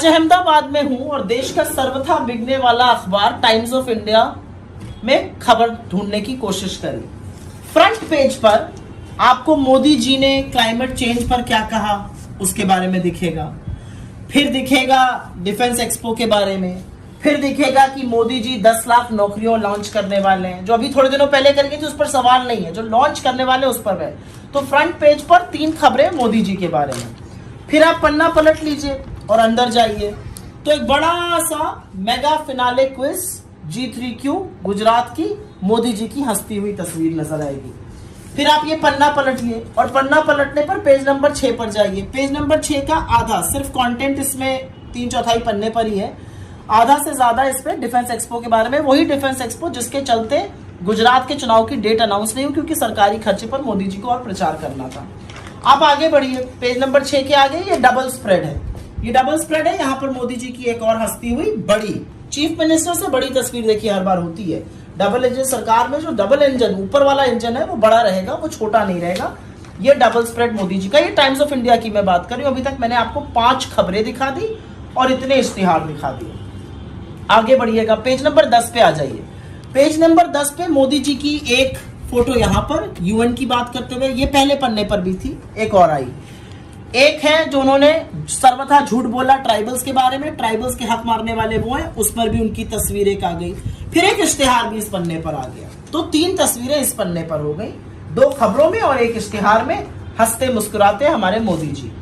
आज अहमदाबाद में हूं और देश का सर्वथा बिकने वाला अखबार टाइम्स ऑफ इंडिया में खबर ढूंढने की कोशिश करी। फ्रंट पेज पर आपको मोदी जी ने क्लाइमेट चेंज पर क्या कहा उसके बारे में दिखेगा, फिर दिखेगा डिफेंस एक्सपो के बारे में, फिर दिखेगा कि मोदी जी 10 लाख नौकरियों लॉन्च करने वाले हैं, जो अभी थोड़े दिनों पहले कर गई थी उस पर सवाल नहीं है, जो लॉन्च करने वाले उस पर है। तो फ्रंट पेज पर 3 खबरें मोदी जी के बारे में। फिर आप पन्ना पलट लीजिए और अंदर जाइए तो एक बड़ा सा mega finale quiz G3Q Gujarat की मोदी जी की हंसती हुई तस्वीर नजर आएगी। फिर आप ये पन्ना पलटिए और पन्ना पलटने पर पेज नंबर 6 पर जाइए। पेज नंबर 6 का आधा सिर्फ कंटेंट इसमें 3/4 पन्ने पर ही है, आधा से ज्यादा इस पे डिफेंस एक्सपो के बारे में। वही डिफेंस एक्सपो जिसके चलते गुजरात के चुनाव की डेट अनाउंस नहीं हुई क्योंकि सरकारी खर्चे पर मोदी जी को और प्रचार करना था। आप आगे बढ़िए, पेज नंबर 6 के आगे ये डबल स्प्रेड है। ये डबल स्प्रेड है, यहाँ पर मोदी जी की एक और हंसती हुई बड़ी चीफ मिनिस्टर से बड़ी तस्वीर देखिए हर बार होती है। डबल इंजन सरकार में जो डबल इंजन ऊपर वाला इंजन है वो बड़ा रहेगा, वो छोटा नहीं रहेगा। ये डबल स्प्रेड मोदी जी का। ये टाइम्स ऑफ इंडिया की मैं बात कर रही हूँ। अभी तक मैंने आपको 5 खबरें दिखा दी और इतने इश्तिहार दिखा दिए। आगे बढ़िएगा, पेज नंबर 10 पे आ जाइए। पेज नंबर 10 पे मोदी जी की एक फोटो यहाँ पर यूएन की बात करते हुए, ये पहले पन्ने पर भी थी, एक और आई। एक है जो उन्होंने सर्वथा झूठ बोला ट्राइबल्स के बारे में, ट्राइबल्स के हक मारने वाले वो हैं, उस पर भी उनकी तस्वीर एक आ गई। फिर एक इश्तिहार भी इस पन्ने पर आ गया। तो 3 तस्वीरें इस पन्ने पर हो गई, 2 खबरों में और एक इश्तिहार में, हंसते मुस्कुराते हमारे मोदी जी।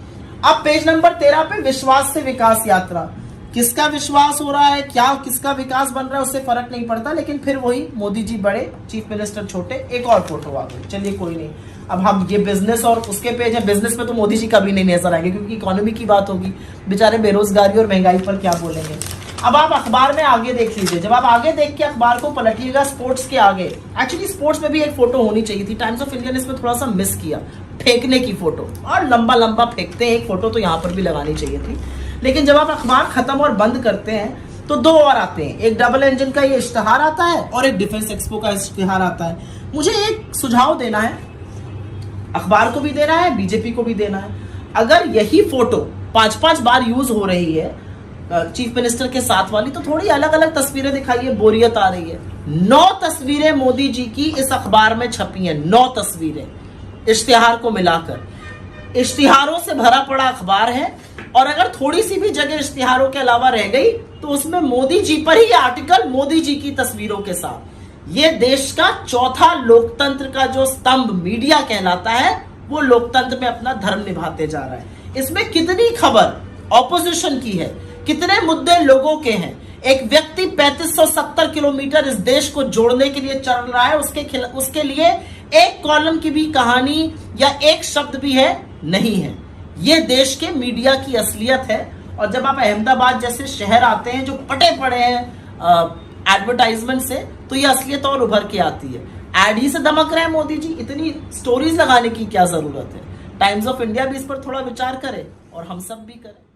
अब पेज नंबर 13 पे विश्वास से विकास यात्रा। किसका विश्वास हो रहा है, क्या किसका विकास बन रहा है उससे फर्क नहीं पड़ता, लेकिन फिर वही मोदी जी बड़े, चीफ मिनिस्टर छोटे। एक और फोटो आ गई, चलिए कोई नहीं। अब हम ये बिजनेस और उसके पेज है, बिजनेस में तो मोदी जी कभी नहीं नजर आएंगे क्योंकि इकोनॉमी की बात होगी, बेचारे बेरोजगारी और महंगाई पर क्या बोलेंगे। अब आप अखबार में आगे देख लीजिए, जब आप आगे देख के अखबार को पलटिएगा स्पोर्ट्स के आगे, एक्चुअली स्पोर्ट्स में भी एक फोटो होनी चाहिए थी, टाइम्स ऑफ इंडिया ने इसमें थोड़ा सा मिस किया, फेंकने की फोटो, और लंबा लंबा फेंकते हैं, एक फोटो तो यहाँ पर भी लगानी चाहिए थी। लेकिन जब आप अखबार खत्म और बंद करते हैं तो 2 और आते हैं, एक डबल इंजन का ये इश्तिहार आता है और एक डिफेंस एक्सपो का इश्तिहार आता है। मुझे एक सुझाव देना है, अखबार को भी देना है, बीजेपी को भी देना है। अगर यही फोटो 5-5 बार यूज हो रही है चीफ मिनिस्टर के साथ वाली, तो थोड़ी अलग अलग तस्वीरें दिखाइए, बोरियत आ रही है। 9 तस्वीरें मोदी जी की इस अखबार में छपी हैं, 9 तस्वीरें इश्तिहार को मिलाकर। इश्तिहारों से भरा पड़ा अखबार है और अगर थोड़ी सी भी जगह इश्तिहारों के अलावा रह गई तो उसमें मोदी जी पर ही आर्टिकल, मोदी जी की तस्वीरों के साथ। ये देश का चौथा लोकतंत्र का जो स्तंभ मीडिया कहलाता है, वो लोकतंत्र में अपना धर्म निभाते जा रहा है। इसमें कितनी खबर ऑपोजिशन की है, कितने मुद्दे लोगों के हैं। एक व्यक्ति 3570 किलोमीटर इस देश को जोड़ने के लिए चल रहा है, उसके लिए एक कॉलम की भी कहानी या एक शब्द भी है नहीं है। ये देश के मीडिया की असलियत है। और जब आप अहमदाबाद जैसे शहर आते हैं जो पटे पड़े हैं एडवर्टाइजमेंट से, तो ये असलियत और उभर के आती है। एड ही से दमक रहे हैं मोदी जी, इतनी स्टोरीज लगाने की क्या जरूरत है। टाइम्स ऑफ इंडिया भी इस पर थोड़ा विचार करे और हम सब भी करें।